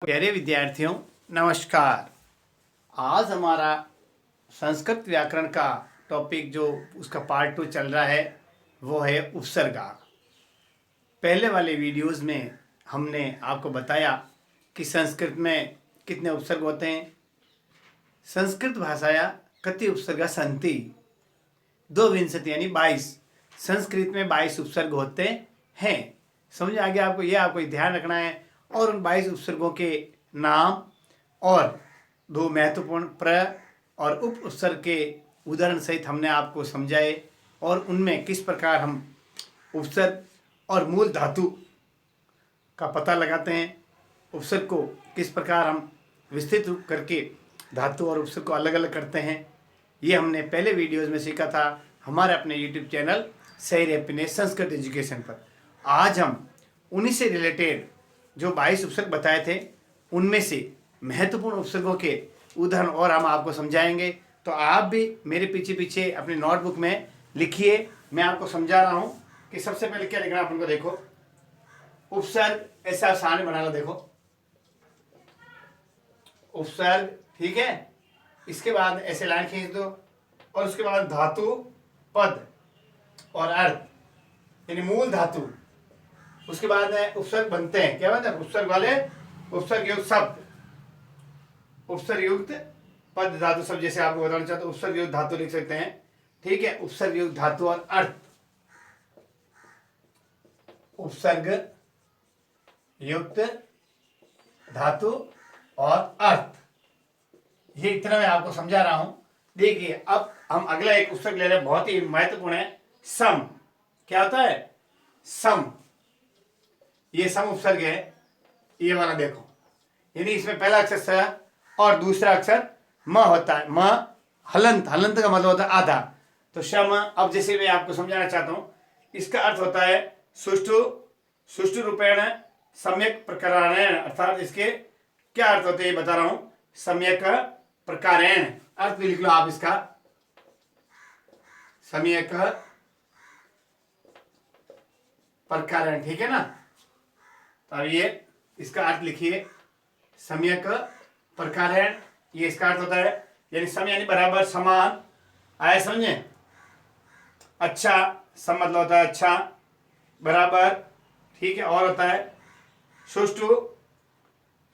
प्यारे विद्यार्थियों, नमस्कार। आज हमारा संस्कृत व्याकरण का टॉपिक जो उसका पार्ट 2 चल रहा है वो है उपसर्गा। पहले वाले वीडियोस में हमने आपको बताया कि संस्कृत में कितने उपसर्ग होते हैं। संस्कृत भाषाया कति उपसर्गा सन्ति, 22 यानी 22। संस्कृत में 22 उपसर्ग होते हैं। समझ आ गया आपको? ये आपको ध्यान रखना है। और उन 22 उपसर्गों के नाम और दो महत्वपूर्ण प्र और उप उपसर्ग के उदाहरण सहित हमने आपको समझाए और उनमें किस प्रकार हम उपसर्ग और मूल धातु का पता लगाते हैं, उपसर्ग को किस प्रकार हम विस्तृत रूप करके धातु और उपसर्ग को अलग अलग करते हैं, ये हमने पहले वीडियोज़ में सीखा था हमारे अपने यूट्यूब चैनल सही हैप्पीनेस संस्कृत एजुकेशन पर। आज हम उन्हीं से रिलेटेड जो 22 उपसर्ग बताए थे उनमें से महत्वपूर्ण उपसर्गों के उदाहरण और हम आपको समझाएंगे। तो आप भी मेरे पीछे पीछे अपने नोटबुक में लिखिए। मैं आपको समझा रहा हूं कि सबसे पहले क्या लिखना है अपन को। देखो, उपसर्ग ऐसा आसान बना लो। देखो, उपसर्ग, ठीक है। इसके बाद ऐसे लाइन खींच दो और उसके बाद धातु, पद और अर्थ यानी मूल धातु। उसके बाद उपसर्ग बनते हैं। क्या बनते हैं? उपसर्ग वाले उपसर्ग युक्त शब्द, उपसर्ग युक्त पद धातु शब्द। जैसे आपको बताना चाहते हैं उपसर्ग युक्त धातु लिख सकते हैं, ठीक है। उपसर्ग युक्त धातु और अर्थ, उपसर्ग युक्त धातु और अर्थ, ये इतना मैं आपको समझा रहा हूं। देखिए, अब हम अगला एक उपसर्ग ले रहे हैं, बहुत ही महत्वपूर्ण है, सम। क्या होता है? सम। ये सम उपसर्ग है, ये वाला देखो, यानी इसमें पहला अक्षर स और दूसरा अक्षर म होता है। म हलंत, हलंत का मतलब होता है आधा। तो शम। अब जैसे मैं आपको समझाना चाहता हूं, इसका अर्थ होता है सुष्ठु, सुष्ठु रूपेण सम्यक प्रकारेण। अर्थात इसके क्या अर्थ होते हैं ये बता रहा हूं। सम्यक प्रकारेण अर्थ भी लिख लो आप इसका, सम्यक प्रकारेण, ठीक है ना। तो अब ये इसका अर्थ लिखिए, सम्यक प्रकारेण। ये इसका अर्थ होता है, यानी सम यानी बराबर, समान, आया समझे? अच्छा, सम मतलब होता है अच्छा, बराबर, ठीक है। और होता है सुष्ठु,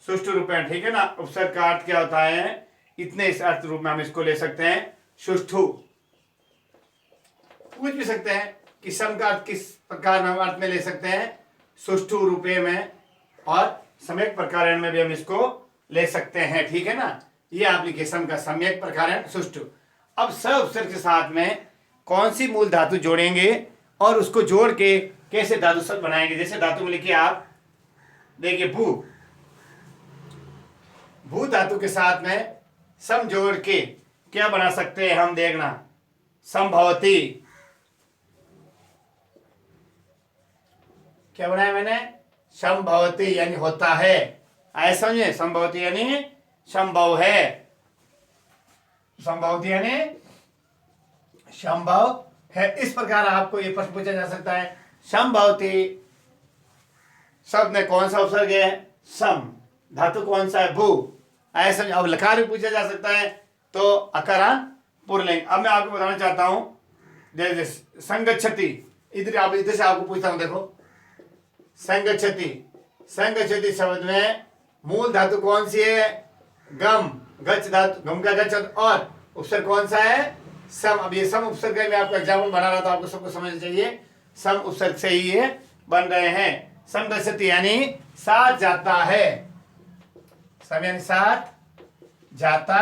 सुष्ठु रूपेण, ठीक है ना। उपसर्ग का अर्थ क्या होता है? इतने इस अर्थ रूप में हम इसको ले सकते हैं, सुष्ठु। पूछ भी सकते हैं कि सम का अर्थ किस प्रकार हम अर्थ में ले सकते हैं, सुष्ठु रूपे में, और सम्यक प्रकारेण में भी हम इसको ले सकते हैं, ठीक है ना। ये एप्लीकेशन का सम्यक प्रकारेण, सुष्ठु। अब स उपसर्ग के साथ में कौन सी मूल धातु जोड़ेंगे और उसको जोड़ के कैसे धातु शब्द बनाएंगे। जैसे धातु में लिखिए आप, देखिए भू, भू धातु के साथ में सम जोड़ के क्या बना सकते हैं हम, देखना, संभवती। क्या बनाया मैंने? संभवती यानी होता है, ऐसा समझे। संभवती यानी संभव है, संभवती यानी संभव है। इस प्रकार आपको ये प्रश्न पूछा जा सकता है, संभवती शब्द में कौन सा उपसर्ग है? सम। धातु कौन सा है? भू। ऐसा समझे। अब लकार भी पूछा जा सकता है, तो अकारान पुरलिंग। अब मैं आपको बताना चाहता हूं, जैसे संगच्छति, इधर आप इधर से आपको पूछता हूं। देखो, संगच्छति, संगच्छति शब्द में मूल धातु कौन सी है? गम, गच्छ धातु, गम का गच्छ, और उपसर्ग कौन सा है? सम। अब ये सम उपसर्ग है, मैं आपको एग्जाम्पल बना रहा था, आपको सबको समझना चाहिए। सम उपसर्ग से ही ये बन रहे हैं। संगच्छति यानी साथ जाता है, सम यानी साथ जाता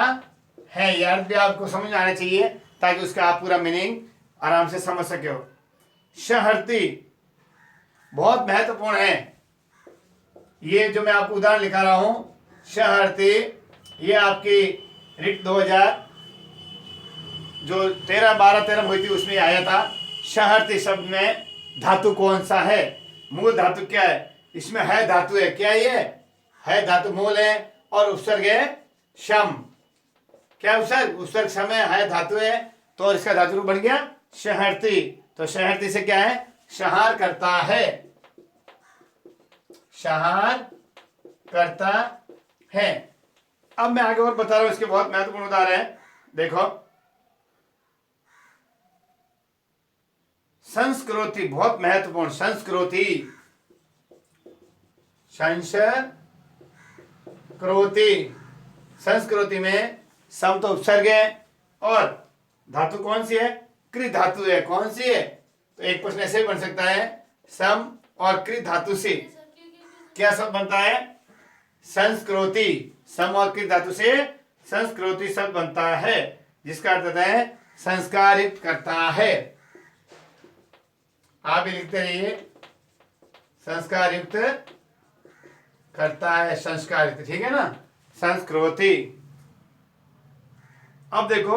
है। ये अर्थ भी आपको समझ आना चाहिए ताकि उसका आप पूरा मीनिंग आराम से समझ सके हो। शहरती बहुत महत्वपूर्ण है, ये जो मैं आपको उदाहरण लिखा रहा हूं, शहरती। ये आपकी रिट 2000 जो 13-12-13 हुई थी उसमें आया था। शहरती शब्द में धातु कौन सा है? मूल धातु क्या है? इसमें है धातु है, क्या ये है? धातु मूल है और उपसर्ग है शम। क्या उपसर्ग? उपसर्ग समय है, धातु है, तो इसका धातु रूप बन गया शहरती। तो शहरती से क्या है? शहार करता है, शहार करता हैं। अब मैं आगे और बता रहा हूं, इसके बहुत महत्वपूर्ण उदाहरण है। देखो, संस्कृति बहुत महत्वपूर्ण, संस्कृति, संस्कृति, संस्कृति में सम तो उपसर्ग है और धातु कौन सी है? कृत धातु है। कौन सी है? तो एक प्रश्न ऐसे बन सकता है, सम और कृत धातु से क्या शब्द बनता है? संस्कृति। सम और कृत धातु से संस्कृति शब्द बनता है, जिसका अर्थ होता है संस्कारित करता है। आप भी लिखते रहिए, संस्कारित करता है, संस्कारित, ठीक है ना, संस्कृति। अब देखो,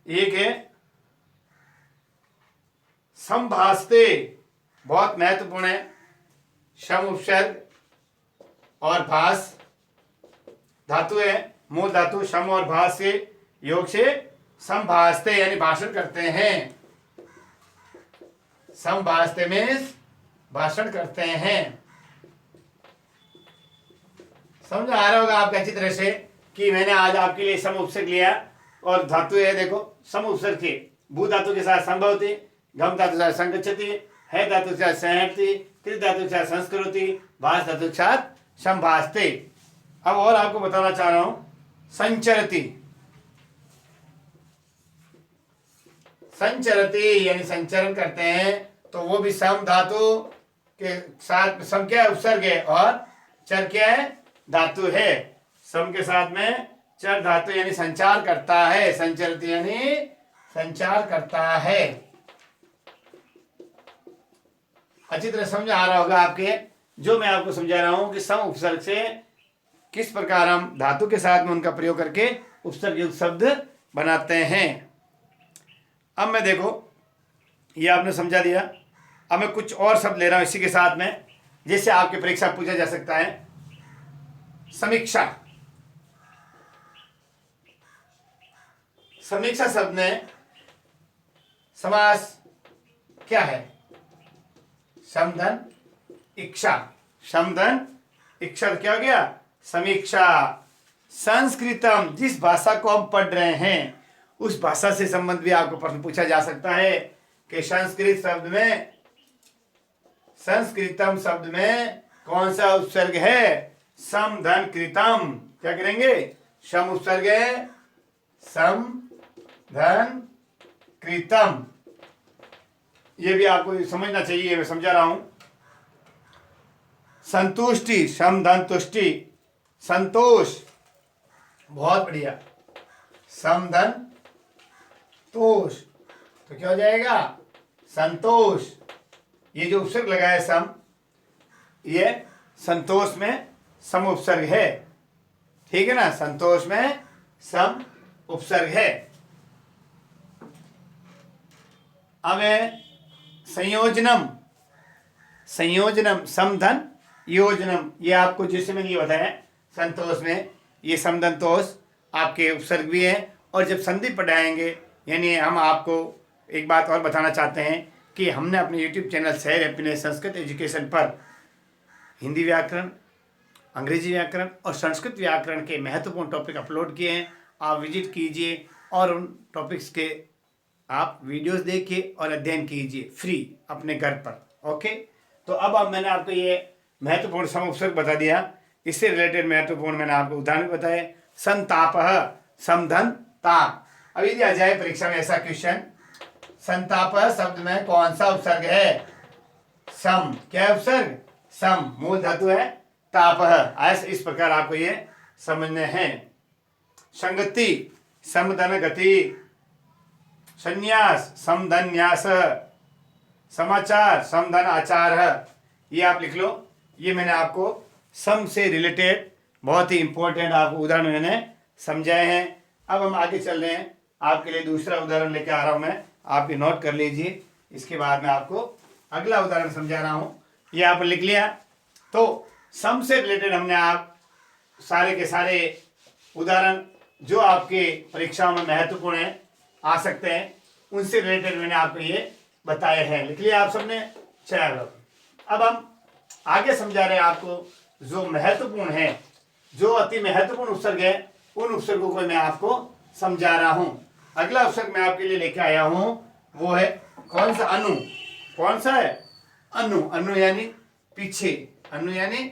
एक है संभाषते, बहुत महत्वपूर्ण है। सम उपसर्ग और भास धातु है, मूल धातु सम और भास से योग से संभाषते यानी भाषण करते हैं। संभाषते में भाषण करते हैं। समझ आ रहा होगा आपको अच्छी तरह से कि मैंने आज आपके लिए सम उपसर्ग लिया और धातु है, देखो सम उपसर्ग थे, भू धातु के साथ संभवती, गम धातु के साथ संगच्छति, है धातु के साथ संहति, कृत धातु के साथ संस्कृति, भास धातु के साथ संभाषते। अब और आपको बताना चाह रहा हूं, संचरति, संचरति यानी संचरण करते हैं, तो वो भी सम धातु के साथ, सम क्या है? उपसर्ग है, और चर क्या है? धातु है। सम के साथ में चर धातु यानी संचार करता है, संचरति यानी संचार करता है। अच्छी तरह समझ आ रहा होगा आपके, जो मैं आपको समझा रहा हूं कि सम उपसर्ग से किस प्रकार हम धातु के साथ में उनका प्रयोग करके उपसर्ग युक्त शब्द बनाते हैं। अब मैं देखो, ये आपने समझा दिया। अब मैं कुछ और शब्द ले रहा हूं इसी के साथ में, जिससे आपकी परीक्षा पूछा जा सकता है। समीक्षा, समीक्षा शब्द में समास क्या है? समधन इक्षा, समधन इक्षा क्या हो गया? समीक्षा। संस्कृतम, जिस भाषा को हम पढ़ रहे हैं उस भाषा से संबंध भी आपको प्रश्न पूछा जा सकता है कि संस्कृत शब्द में, संस्कृतम शब्द में कौन सा उपसर्ग है? सम धन कृतम। क्या करेंगे? सम उपसर्ग है, सम धन कृतम। ये भी आपको समझना चाहिए, मैं समझा रहा हूं। संतुष्टि, सम धन तुष्टि, संतोष, बहुत बढ़िया, सम धन तोष, तो क्या हो जाएगा? संतोष। ये जो उपसर्ग लगा है सम, ये संतोष में सम उपसर्ग है, ठीक है ना, संतोष में सम उपसर्ग है। अब संयोजनम, संयोजनम समधन योजनम, ये आपको जैसे मैंने ये बताया, संतोष में ये समधन तोष आपके उपसर्ग भी है। और जब संधि पढ़ाएंगे, यानी हम आपको एक बात और बताना चाहते हैं कि हमने अपने YouTube चैनल शहर हैप्पीनेस संस्कृत एजुकेशन पर हिंदी व्याकरण, अंग्रेजी व्याकरण और संस्कृत व्याकरण के महत्वपूर्ण टॉपिक अपलोड किए हैं। आप विजिट कीजिए और उन टॉपिक्स के आप वीडियोस देखिए और अध्ययन कीजिए फ्री अपने घर पर। ओके, तो अब मैंने आपको ये महत्वपूर्ण सम उपसर्ग बता दिया। इससे रिलेटेड महत्वपूर्ण मैंने आपको उदाहरण बताए। संताप, समधन ताप। अब यदि आ जाए परीक्षा में ऐसा क्वेश्चन, संताप शब्द में कौन सा उपसर्ग है? सम। क्या है उपसर्ग? सम, मूल धातु है ताप। ऐसे इस प्रकार आपको ये समझने हैं। संगति, समधन गति, संन्यास, समधन न्यास, समाचार, समधन आचार, ये आप लिख लो। ये मैंने आपको सम से रिलेटेड बहुत ही इंपॉर्टेंट आपको उदाहरण मैंने समझाए हैं। अब हम आगे चल रहे हैं, आपके लिए दूसरा उदाहरण लेके आ रहा हूं मैं, आप भी नोट कर लीजिए। इसके बाद मैं आपको अगला उदाहरण समझा रहा हूं। ये आप लिख लिया। तो सम से रिलेटेड हमने आप सारे के सारे उदाहरण जो आपके परीक्षाओं में महत्वपूर्ण है, आ सकते हैं, उनसे रिलेटेड मैंने आपको ये बताए हैं। लिख लिया आप सबने? चलो, अब हम आगे समझा रहे हैं आपको जो महत्वपूर्ण है, जो अति महत्वपूर्ण उपसर्ग है, उन उपसर्गों को मैं आपको समझा रहा हूं। अगला उपसर्ग मैं आपके लिए लेके आया हूं, वो है कौन सा? अनु। कौन सा है? अनु। अनु यानी पीछे। अनु यानी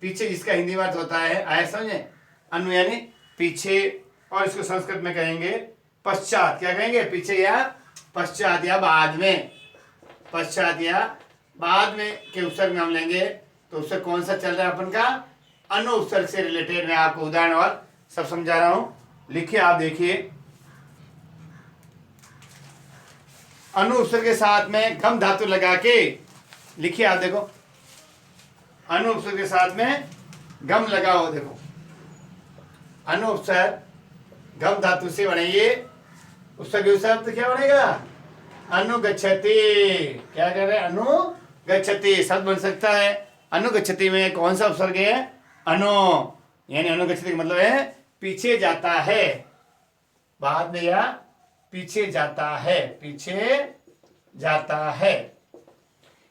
पीछे, जिसका हिंदी में अर्थ होता है, आया समझे? अनु यानी पीछे, और इसको संस्कृत में कहेंगे पश्चात। क्या कहेंगे? पीछे या पश्चात या बाद में। पश्चात या बाद में के उपसर्ग में हम लेंगे, तो उपसर्ग कौन सा चल रहा है अपन का? अनु उपसर्ग से रिलेटेड मैं आपको उदाहरण और सब समझा रहा हूं। लिखिए, आप देखिए, अनु उपसर्ग के साथ में गम धातु लगा के लिखिए। आप देखो, अनु उपसर्ग के साथ में गम लगा हो, देखो अनु उपसर्ग गम धातु से बनाइए। उपसर्ग शब्द क्या बनेगा? अनुगच्छति। क्या कह रहे हैं? अनुगच्छति शब्द बन सकता है। अनुगच्छति में कौन सा उपसर्ग है? अनु। यानी अनुगच्छति का मतलब है पीछे जाता है, बाद में या पीछे जाता है, पीछे जाता है।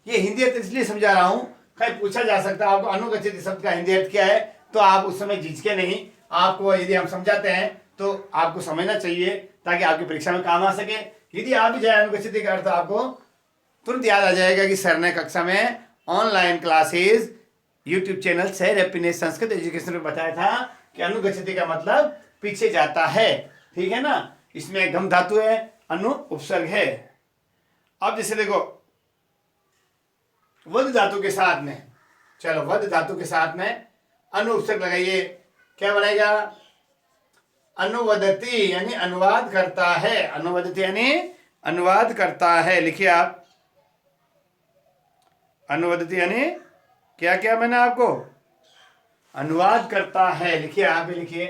ये हिंदी अर्थ इसलिए समझा रहा हूं, कहीं पूछा जा सकता है आपको अनुगच्छति शब्द का हिंदी अर्थ क्या है, तो आप उस समय झिझके नहीं। आपको यदि हम समझाते हैं तो आपको समझना चाहिए, ताकि आपकी परीक्षा में काम आ सके। यदि आप भी जाए अनुगच्छति का अर्थ, आपको तुरंत याद आ जाएगा कि सर ने कक्षा में ऑनलाइन क्लासेस यूट्यूब चैनल सैर हैप्पीनेस संस्कृत एजुकेशन में बताया था कि अनुगच्छति का मतलब पीछे जाता है। ठीक है ना? इसमें गम धातु है, अनु उपसर्ग है। अब जैसे देखो, वध धातु के साथ में, चलो वध धातु के साथ में अनु उपसर्ग लगाइए। क्या बनेगा? अनुवदति यानी अनुवाद करता है। अनुवदति यानी अनुवाद करता है। लिखिए आप, अनुवदति यानी क्या क्या मैंने आपको? अनुवाद करता है। लिखिए, आप भी लिखिए,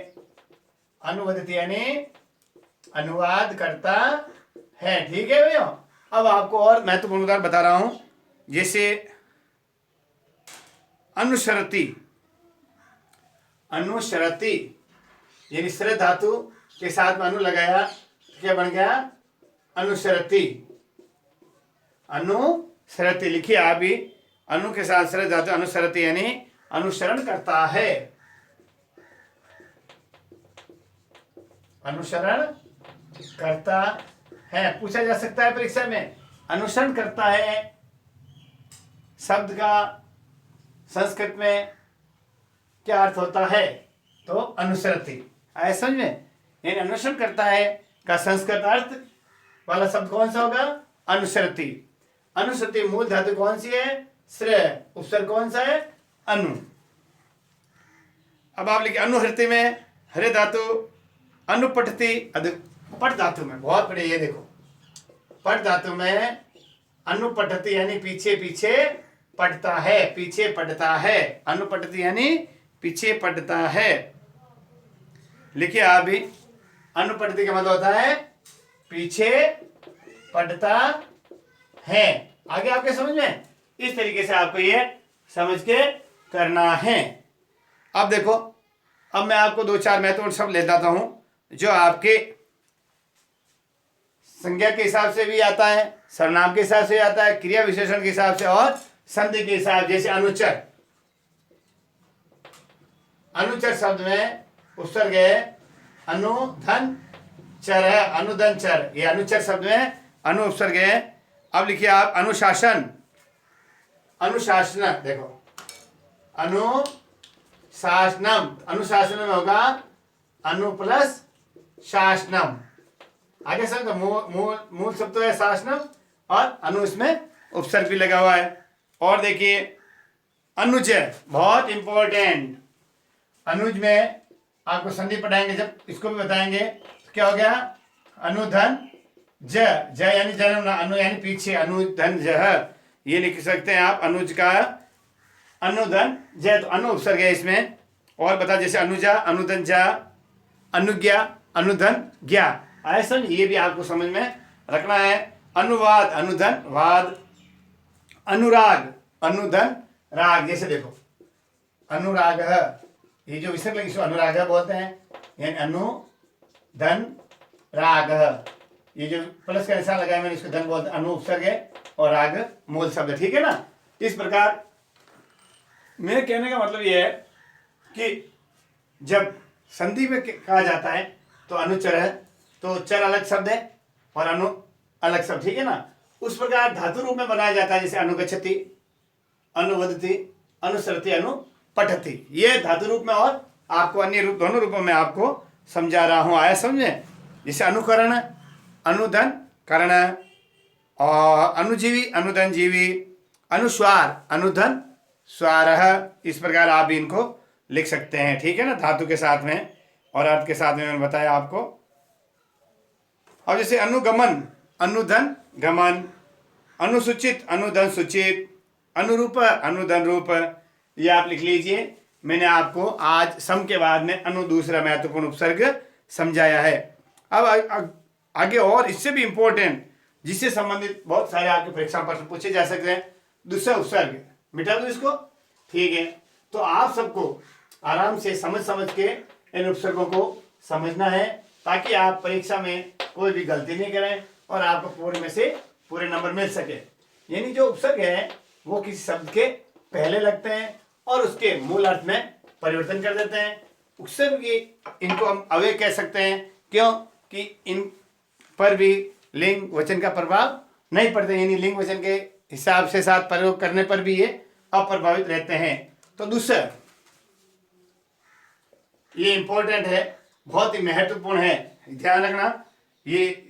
अनुवदति यानी अनुवाद करता है। ठीक है भैया? अब आपको और महत्वपूर्ण उदाहरण बता रहा हूं, जैसे अनुसरति। अनुसरति यानी सर धातु के साथ में अनु लगाया, तो क्या बन गया? अनुसरति। अनुसरति। लिखिए आप भी, अनु के साथ सर धातु अनुसरति यानी अनुसरण करता है। अनुसरण करता है, पूछा जा सकता है परीक्षा में। अनुसरण करता है शब्द का संस्कृत में क्या अर्थ होता है? तो अनुसरति। आया समझ में? यानी अनुसरण करता है का संस्कृत अर्थ वाला शब्द कौन सा होगा? अनुसरति। अनुसरति मूल धातु कौन सी है? श्रेय। उपसर्ग कौन सा है? अनु। अब आप लिखिए, अनुहृति में हरे धातु अनुपठति। पट धातु में बहुत बड़े, ये देखो, पट धातु में अनुपठति यानी पीछे पीछे पढ़ता है, पीछे पढ़ता है। अनुपठति यानी पीछे पढ़ता है। लिखिए आप भी, अनुपठति का मतलब होता है पीछे पढ़ता है। आगे आपके समझ में? इस तरीके से आपको ये समझ के करना है। अब देखो, अब मैं आपको दो चार महत्वपूर्ण शब्द ले जाता हूं, जो आपके संज्ञा के हिसाब से भी आता है, सर्वनाम के हिसाब से आता है, क्रिया विशेषण के हिसाब से और संधि के हिसाब। जैसे अनुचर। अनुचर शब्द में उपसर्ग है अनुधन चर है, अनुधन चर। ये अनुचर शब्द में अनु उपसर्ग है। अब लिखिए आप, अनुशासन। अनुशासन, देखो अनुशासनम। अनुशासन में होगा अनु प्लस शासनम। आगे समझो, मूल शब्द तो है शासनम, और अनु इसमें उपसर्ग भी लगा हुआ है। और देखिए, अनुज बहुत इंपॉर्टेंट। अनुज में आपको संधि पढ़ाएंगे, जब इसको भी बताएंगे। तो क्या हो गया? अनुधन ज। ज यानी जन्म, अनु यानी पीछे, अनुधन ज। ये लिख सकते हैं आप, अनुज का अनुधन ज। तो अनु उपसर्ग है इसमें। और बता, जैसे अनुजा, अनुधन जा, अनुज्ञा, अनुधन ज्ञा। आए समझ? ये भी आपको समझ में रखना है। अनुवाद, अनुधन वाद। अनुराग, अनुधन राग। जैसे देखो, अनुराग, ये जो विसर्ग लगी इसको अनुराग बोलते हैं, यानी अनुधन राग। ये जो प्लस का निशान लगाया मैंने, इसको धन बोलते हैं। अनु उपसर्ग है और राग मूल शब्द। ठीक है ना? इस प्रकार मेरे कहने का मतलब ये है कि जब संधि में कहा जाता है तो अनुचर है, तो चर अलग शब्द है और अनु अलग शब्द, ठीक है ना। उस प्रकार धातु रूप में बनाया जाता है, जैसे अनुगच्छति, अनुवदति, अनुसरति, अनुपठति, ये धातु रूप में। और आपको अन्य रूप, दोनों रूपों में आपको समझा रहा हूं, आया समझ में। जैसे अनुकरण, अनुधन करण, और अनुजीवी, अनुधन जीवी, अनुस्वार, अनुधन स्वार, इस प्रकार आप इनको लिख सकते हैं, ठीक है ना, धातु के साथ में और अर्थ के साथ में मैंने बताया आपको। और जैसे अनुगमन, अनुधन गमन, अनुसूचित, अनुधन सूचित, अनुरूप, अनुधन रूप, ये आप लिख लीजिए। मैंने आपको आज सम के बाद में अनु दूसरा महत्वपूर्ण उपसर्ग समझाया है। अब आगे और इससे भी इंपॉर्टेंट, जिससे संबंधित बहुत सारे आपके परीक्षा प्रश्न पूछे जा सकते हैं, दूसरा उपसर्ग। मिटा दो इसको, ठीक है। तो आप सबको आराम से समझ के इन उपसर्गों को समझना है, ताकि आप परीक्षा में कोई भी गलती नहीं करें और आपको पूरे में से पूरे नंबर मिल सके। यानी जो उपसर्ग है वो किसी शब्द के पहले लगते हैं और उसके मूल अर्थ में परिवर्तन कर देते हैं। उपसर्ग की इनको हम अव्यय कह सकते हैं, क्यों कि इन पर भी लिंग वचन का प्रभाव नहीं पड़ता, यानी लिंग वचन के हिसाब से साथ प्रयोग करने पर भी ये अप्रभावित रहते हैं। तो दूसरा ये इंपॉर्टेंट है, बहुत ही महत्वपूर्ण है, ध्यान रखना, ये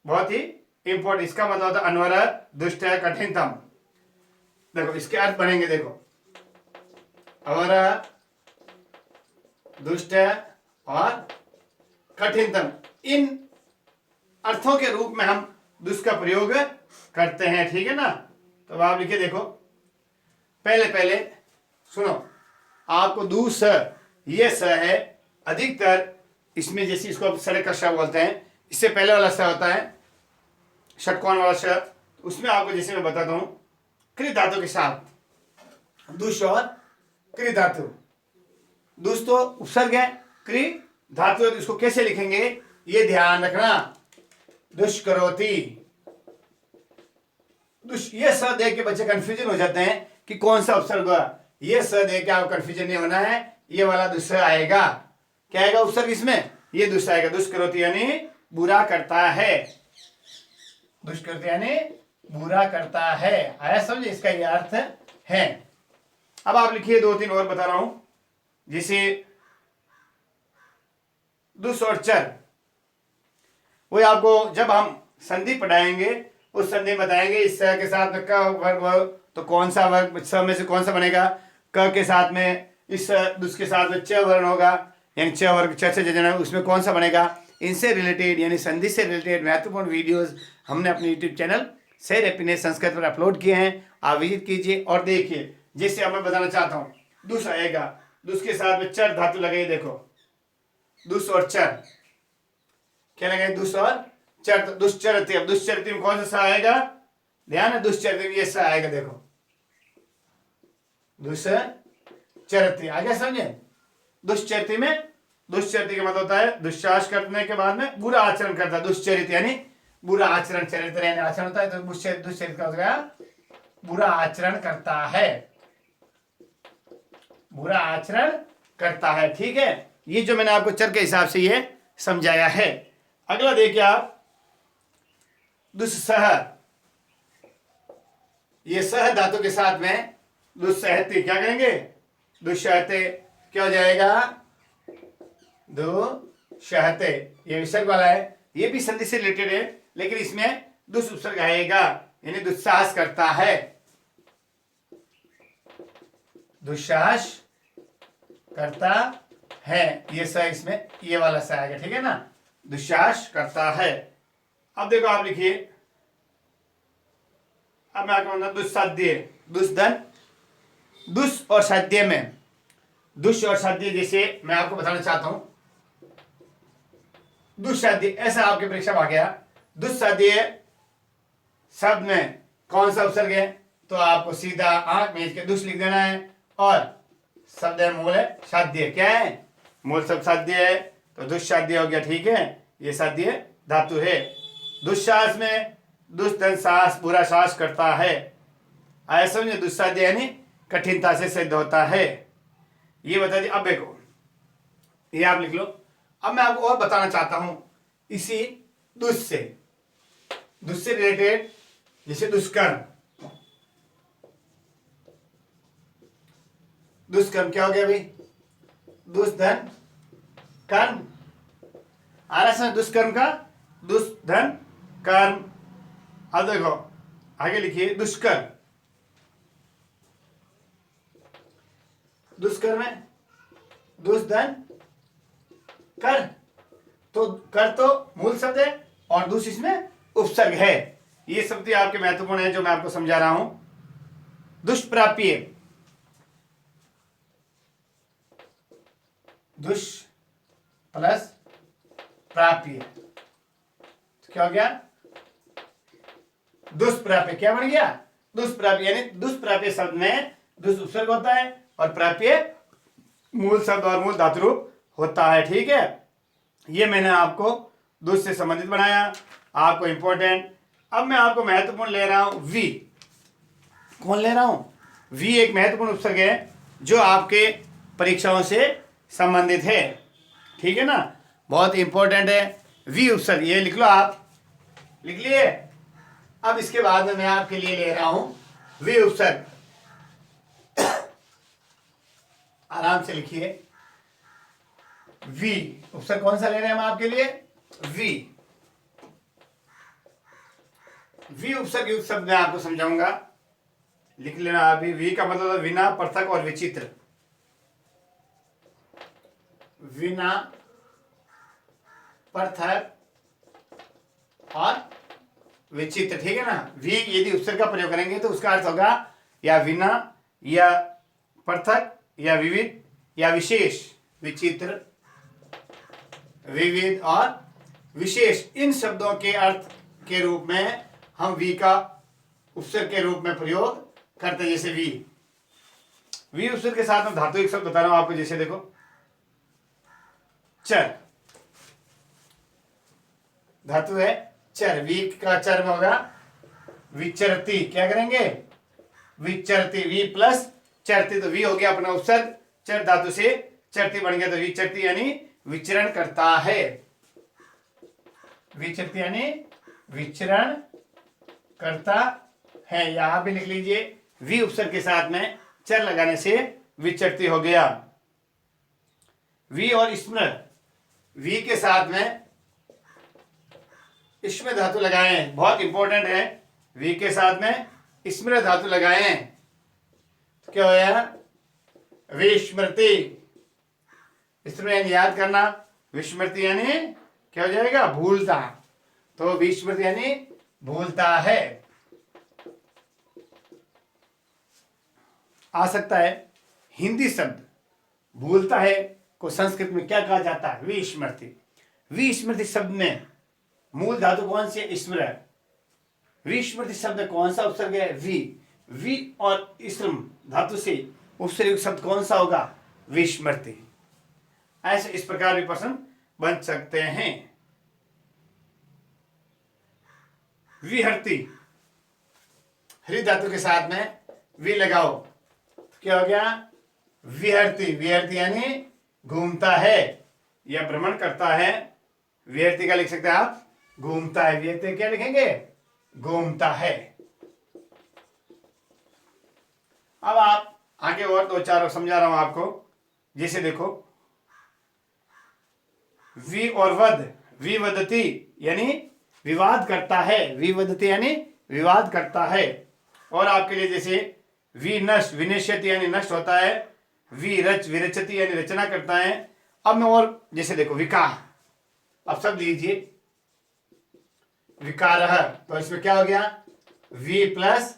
बहुत ही इंपॉर्टेंट। इसका मतलब होता है अनवर, दुष्ट, कठिनतम। देखो इसके अर्थ बनेंगे, देखो अवर, दुष्ट और कठिनतम, इन अर्थों के रूप में हम दुष्ट का प्रयोग करते हैं, ठीक है ना। तो आप लिखिए, देखो पहले सुनो, आपको दूस, ये स है, अधिकतर इसमें जैसे इसको सड़क का श बोलते हैं, इससे पहले वाला स होता है षटकोण वाला श, उसमें आपको जैसे मैं बताता हूं कृ धातु के साथ दुष और कृ धातु। दुष तो उपसर्ग है, कृ धातु है, तो इसको कैसे लिखेंगे ये ध्यान रखना। दुष्करोति, दुष, ये स देख के बच्चे कंफ्यूजन हो जाते हैं कि कौन सा उपसर्ग हुआ। ये स देख के आपको कंफ्यूजन नहीं होना है, ये वाला दुष्ट आएगा। क्या आएगा उपसर्ग इसमें? ये दुष्ट आएगा। दुष्करोति यानी बुरा करता है, दुष्करोति यानी बुरा करता है, आया समझे, इसका ये अर्थ है। अब आप लिखिए, दो तीन और बता रहा हूं, जैसे दुष्ट और चर, वो आपको जब हम संधि पढ़ाएंगे उस संधि बताएंगे इस स के साथ में क वर्ग, तो कौन सा वर्ग स में से कौन सा बनेगा, क के साथ में इस दुष्ट के साथ में च वर्ण होगा, यानी च वर्ग, च जना, उसमें कौन सा बनेगा। इनसे रिलेटेड यानी संधि से रिलेटेड महत्वपूर्ण वीडियोस हमने अपने यूट्यूब चैनल शेर हैप्पीनेस संस्कृत पर अपलोड किए हैं, आप विजिट कीजिए और देखिए। जैसे अब मैं बताना चाहता हूँ, दुष्ट आएगा, दुष्ट के साथ में चर धातु लगे, देखो दुष्ट और चर, क्या लगे, दुष्ट और चर, दुष्चरति। अब दुष्चरति में कौन सा आएगा, ध्यान है, दुष्चरति में ये सा आएगा, देखो दुष्चरति आ गया, समझे। दुष्चरति में, दुष्चरति का मतलब होता है दुष्चाष करने के बाद में बुरा आचरण करता है, दुष्चरित यानी बुरा आचरण, चरित्र यानी आचरण होता है, तो दुष्चरित का मतलब बुरा आचरण करता है, बुरा आचरण करता है, ठीक है। ये जो मैंने आपको चर के हिसाब से ये समझाया है। अगला देखिए आप, दुस्सह, ये सह धातु के साथ में दुस्सहते, क्या करेंगे, दुस्सहते, क्या हो जाएगा, दुस्सहते, ये विसर्ग वाला है, ये भी संधि से रिलेटेड है, लेकिन इसमें दुस उपसर्ग आएगा, यानी दुस्साहस करता है, दुस्साहस करता है, ये स इसमें ये वाला स आएगा, ठीक है ना, दुस्साहस करता है। अब देखो आप लिखिए, अब मैं आपको दुस्साध्य, दुष्धन, दुष् और साध्य में, दुष् और साध्य, जैसे मैं आपको बताना चाहता हूं, दुस्साध्य ऐसा आपके परीक्षा में आ गया, दुस्साध्य शब्द में कौन सा उपसर्ग है, तो आपको सीधा आंख में इसके दुष्ट लिख देना है, और शब्द है मूल है साध्य, क्या है, मूल शब्द साध्य है, तो दुस्साध्य हो गया, ठीक है, ये साध्य धातु है। दुस्साहस में दुष्धन साहस, बुरा साहस करता है, ऐसा समझे, दुस्साध्य यानी कठिनता से सिद्ध होता है। ये बता दी। अब देखो, ये आप लिख लो। अब मैं आपको और बताना चाहता हूं इसी दुष्ट से रिलेटेड, जैसे दुष्कर्म। दुष्कर्म क्या हो गया भाई? दुष्धन कर्म। आ रहा है दुष्कर्म का? दुष्धन कर्म। अब देखो आगे लिखिए दुष्कर्म। दुष्कर्म है दुष्धन कर। तो कर तो मूल शब्द है और दुष्ट इसमें उपसर्ग है। ये शब्द आपके महत्वपूर्ण है जो मैं आपको समझा रहा हूं। दुष्प्राप्य, दुष् प्लस प्राप्य, तो क्या हो गया? दुष्प्राप्य। क्या बन गया? दुष्प्राप्य। यानी दुष्प्राप्य शब्द में दुष्ट उपसर्ग होता है और प्राप्य मूल शब्द और मूल धातु रूप होता है। ठीक है, ये मैंने आपको दुष्ट से संबंधित बनाया, आपको इंपॉर्टेंट। अब मैं आपको महत्वपूर्ण ले रहा हूं वी। कौन ले रहा हूं? वी एक महत्वपूर्ण उपसर्ग है जो आपके परीक्षाओं से संबंधित है। ठीक है ना, बहुत इंपॉर्टेंट है वी उपसर्ग। ये लिख लो, आप लिख लिए। अब इसके बाद में मैं आपके लिए ले रहा हूं वी उपसर्ग। आराम से लिखिए। वी उपसर्ग कौन सा ले रहे हैं हम आपके लिए? वी। वी उपसर्ग युक्त शब्द मैं आपको समझाऊंगा, लिख लेना अभी। वी का मतलब है विना, पृथक और विचित्र। विना, पृथक और विचित्र। ठीक है ना, वी यदि उपसर्ग का प्रयोग करेंगे तो उसका अर्थ होगा या विना, या पृथक, या विविध, या विशेष। विचित्र, विविध और विशेष, इन शब्दों के अर्थ के रूप में हम वी का उपसर्ग के रूप में प्रयोग करते हैं। जैसे वी उपसर्ग के साथ में धातु एक शब्द बता रहा हूं आपको। जैसे देखो चर, धातु है चर। वी का चर में होगा विचरती। क्या करेंगे? विचरती। वी प्लस चरती, तो वी हो गया अपना उपसर्ग। चर धातु से चरती बन गया, तो विचरती यानी विचरण करता है। विचरती यानी विचरण करता है। यहां भी लिख लीजिए, वी उपसर्ग के साथ में चर लगाने से विचरती हो गया। वी और स्मृत, वी के साथ में स्मृत धातु लगाएं, बहुत इंपॉर्टेंट है। वी के साथ में स्मृत धातु लगाएं तो क्या होया? विस्मृति। स्मृति यानी याद करना, विस्मृति यानी क्या हो जाएगा? भूलता। तो विस्मृति यानी भूलता है। आ सकता है हिंदी शब्द भूलता है को संस्कृत में क्या कहा जाता है? विस्मृति। विस्मृति शब्द में मूल धातु कौन सी है? स्मृत। विस्मृति शब्द कौन सा उपसर्ग है? वी। वी और स्म धातु से उपसर्ग शब्द कौन सा होगा? विस्मृति। ऐसे इस प्रकार भी प्रश्न बन सकते हैं। विहरती, हरि धातु के साथ में वी लगाओ तो क्या हो गया? विहरती। विहरती यानी घूमता है या भ्रमण करता है। विहरती का लिख सकते हैं आप घूमता है। विहरती क्या लिखेंगे? घूमता है। अब आप आगे और दो चार समझा रहा हूं आपको। जैसे देखो वी और वद, विवदती यानी विवाद करता है। विवदती यानी विवाद करता है। और आपके लिए जैसे विनष्ट, विनश्यति यानी नष्ट होता है। विरच, विरचति यानी रचना करता है। अब मैं और जैसे देखो विकार, अब सब लीजिए विकार, तो इसमें क्या हो गया? वी प्लस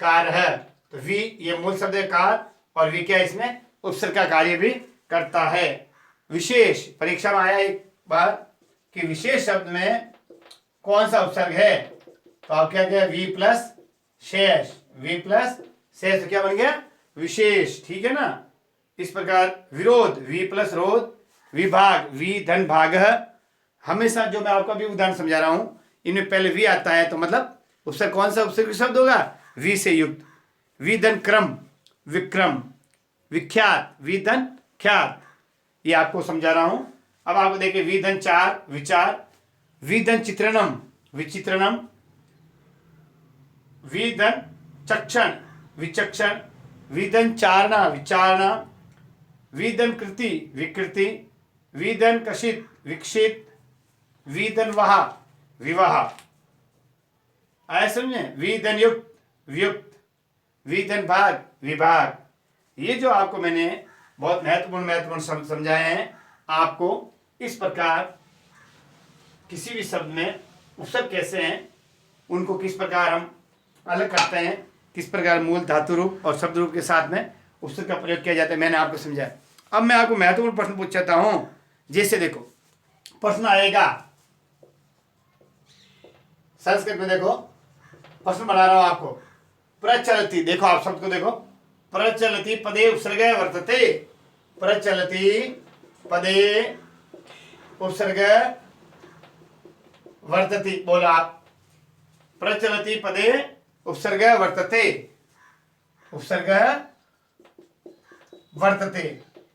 कार है। तो वी ये मूल शब्द है कार, और वी क्या इसमें उपसर्ग का कार्य भी करता है। विशेष, परीक्षा में आया एक बार कि विशेष शब्द में कौन सा उपसर्ग है? तो आप क्या किया? वी प्लस शेष। वी प्लस शेष तो क्या बन गया? विशेष। ठीक है ना, इस प्रकार विरोध, वी प्लस रोध। विभाग, वी धन भाग। हमेशा जो मैं आपको अभी उदाहरण समझा रहा हूं इनमें पहले वी आता है तो मतलब उपसर्ग कौन सा उपसर्ग शब्द होगा? वी से युक्त। विधन क्रम, विक्रम, विख्यात, विधन, ख्यात। ये आपको समझा रहा हूं। अब आपको देखिए विधन चार, विचार, विधन चित्रणम, विचित्रणम, विधन चक्षण, विचक्षण, विधन चारणा, विचारणा, विधन कृति, विकृति, विधन कषित, विक्षित, विधन वहा, विवाह। आया समझे? विधन युक्त, वियुक्त, विधन भाग, विभाग। ये जो आपको मैंने बहुत महत्वपूर्ण समझाए हैं, आपको इस प्रकार किसी भी शब्द में उपसर्ग कैसे हैं, उनको किस प्रकार हम अलग करते हैं, किस प्रकार मूल धातु रूप और शब्द रूप के साथ में उपसर्ग का प्रयोग किया जाता है, मैंने आपको समझाया। अब मैं आपको महत्वपूर्ण प्रश्न पूछता हूं। जैसे देखो प्रश्न आएगा संस्कृत में, देखो प्रश्न बना रहा हूं आपको। प्रचलति, देखो आप शब्द को देखो, प्रचलति पदे उपसर्ग वर्तते, प्रचलति पदे उपसर्ग वर्तते। बोलो आप, प्रचलति पदे उपसर्ग वर्तते, उपसर्ग वर्तते,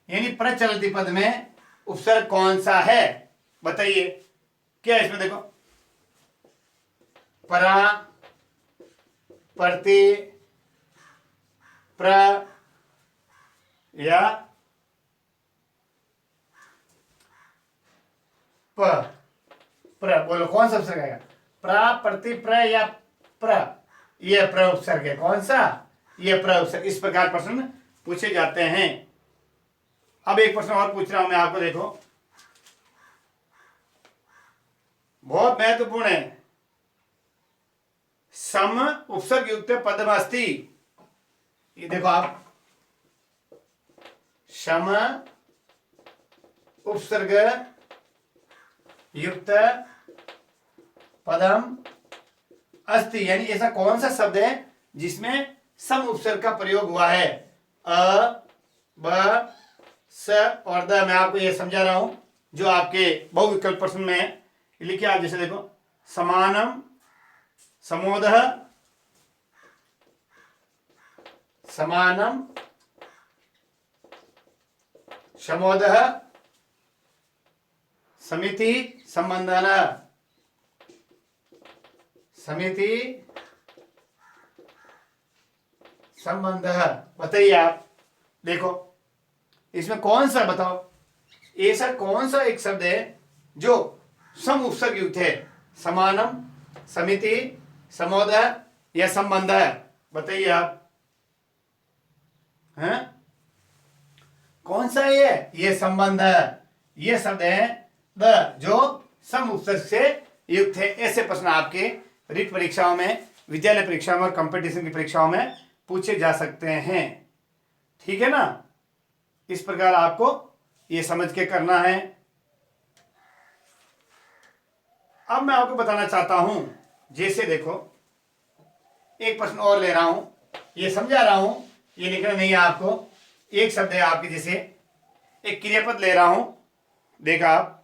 यानी प्रचलति पद में उपसर्ग कौन सा है बताइए। क्या है इसमें? देखो परा, प्रति, प्र या प, प्र। बोलो कौन सा उपसर्ग आएगा? प्रा, प्रति, प्र या प्र? यह प्र उपसर्ग है। कौन सा? यह प्र उपसर्ग। इस प्रकार प्रश्न पूछे जाते हैं। अब एक प्रश्न और पूछ रहा हूं मैं आपको, देखो बहुत महत्वपूर्ण है। सम उपसर्ग युक्त पदमस्ति, ये देखो आप, सम उपसर्ग युक्त पदम अस्ति, यानी ऐसा कौन सा शब्द है जिसमें सम उपसर्ग का प्रयोग हुआ है? अ, ब, स और द। मैं आपको ये समझा रहा हूं जो आपके बहुविकल्प प्रश्न में लिखे आप। जैसे देखो समानम, समोदः, समानम, समोदः, समिति, संबंधन, समिति, संबंध। बताइए आप, देखो इसमें कौन सा, बताओ ऐसा कौन सा एक शब्द है जो सम उपसर्ग युक्त है? समानम, समिति, समोदय या संबंध है? बताइए आप हैं? कौन सा है ये संबंध है? ये शब्द है द, जो सम उपसर्ग से युक्त है। ऐसे प्रश्न आपके रीट परीक्षाओं में, विद्यालय परीक्षाओं में और कंपटीशन की परीक्षाओं में पूछे जा सकते हैं। ठीक है ना? इस प्रकार आपको ये समझ के करना है। अब मैं आपको बताना चाहता हूं, जैसे देखो एक प्रश्न और ले रहा हूं, ये समझा रहा हूं, ये लिखना नहीं है आपको। एक शब्द है आपके, जैसे एक क्रियापद ले रहा हूं, देखा आप,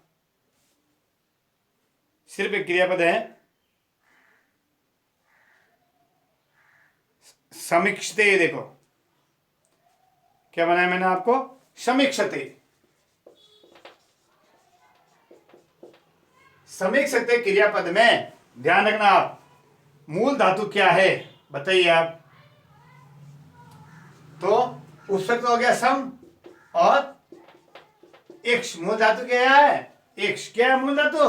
सिर्फ एक क्रियापद है, समीक्षते। देखो क्या बनाया मैंने आपको? समीक्षते। समीक्षते क्रियापद में ध्यान रखना आप, मूल धातु क्या है बताइए आप। तो उपसर्ग तो हो गया सम, और इक्ष मूल धातु क्या है? इक्ष क्या है मूल धातु?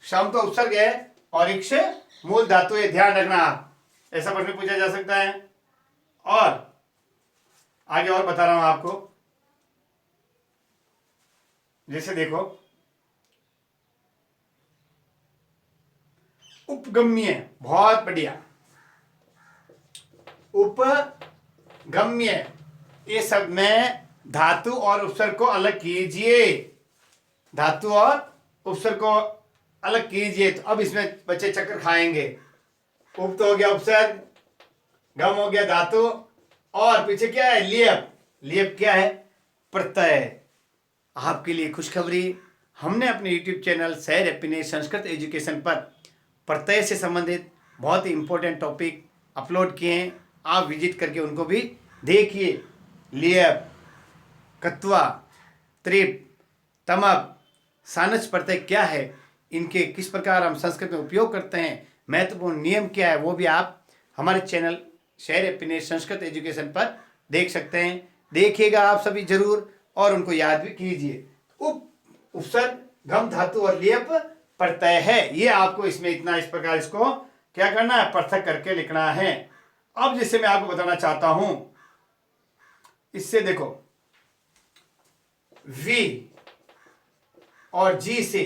सम तो उपसर्ग है और इक्ष मूल धातु है। ध्यान रखना आप, ऐसा प्रश्न पूछा जा सकता है। और आगे और बता रहा हूं आपको, जैसे देखो उपगम्य, बहुत बढ़िया, उपगम्य, ये सब में धातु और उपसर्ग को अलग कीजिए, धातु और उपसर्ग को अलग कीजिए। तो अब इसमें बच्चे चक्कर खाएंगे। उप तो हो गया उपसर्ग, गम हो गया धातु, और पीछे क्या है? लियप। लियप क्या है? प्रत्यय। आपके लिए खुशखबरी, हमने अपने YouTube चैनल सैर हैप्पीनेस संस्कृत एजुकेशन पर प्रत्यय से संबंधित बहुत ही इंपॉर्टेंट टॉपिक अपलोड किए हैं। आप विजिट करके उनको भी देखिए। लियप, कत्वा, त्रिप, तमप, सानच प्रत्यय क्या है, इनके किस प्रकार हम संस्कृत में उपयोग करते हैं, महत्वपूर्ण नियम क्या है, वो भी आप हमारे channel share happiness Sanskrit education पर देख सकते हैं। देखिएगा आप सभी जरूर और उनको याद भी कीजिए। उपसर्ग, गम धातु और लियप प्रत्यय है, ये आपको इसमें इतना इस प्रकार इसको क्या करना है, पृथक करके लिखना है। अब जिससे मैं आपको बताना चाहता हूं, इससे देखो वी और जी से,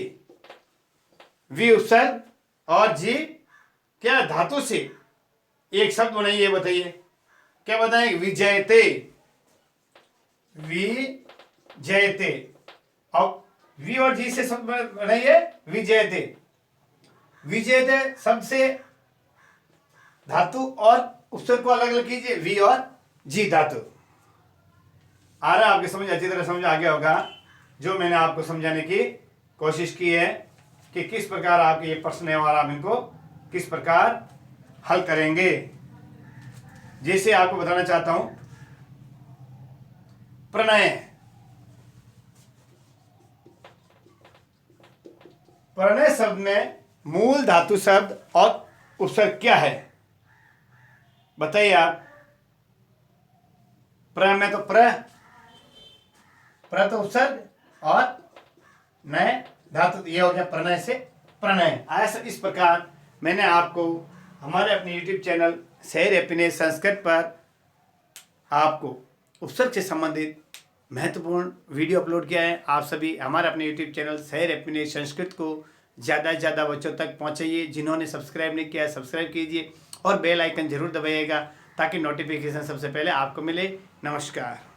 वी उपसर्ग और जी क्या धातु से एक शब्द बनाइए, बताइए क्या बताएंगे, विजयते, विजयते। अब वी और जी से शब्द बनाइए विजयते। विजयते शब्द से धातु और उपसर्ग को अलग अलग कीजिए, वी और जी धातु। आ रहा आपकी समझ, अच्छी तरह समझ आ गया होगा जो मैंने आपको समझाने की कोशिश की है कि किस प्रकार आपके ये प्रश्न है और आप इनको किस प्रकार हल करेंगे। जैसे आपको बताना चाहता हूं, प्रणय, प्रणय शब्द में मूल धातु शब्द और उपसर्ग क्या है, बताइए आप। प्र में तो प्र तो उपसर्ग और नए धातु, ये हो गया प्रणय से प्रणय। ऐसा इस प्रकार मैंने आपको हमारे अपने YouTube channel share happiness Sanskrit पर आपको उपसर्ग से संबंधित महत्वपूर्ण वीडियो अपलोड किया है। आप सभी हमारे अपने YouTube channel share happiness Sanskrit को ज़्यादा से ज़्यादा बच्चों तक पहुँचाइए। जिन्होंने सब्सक्राइब नहीं किया है सब्सक्राइब कीजिए और बेल आइकन जरूर दबाइएगा ताकि नोटिफिकेशन सबसे पहले आपको मिले। नमस्कार।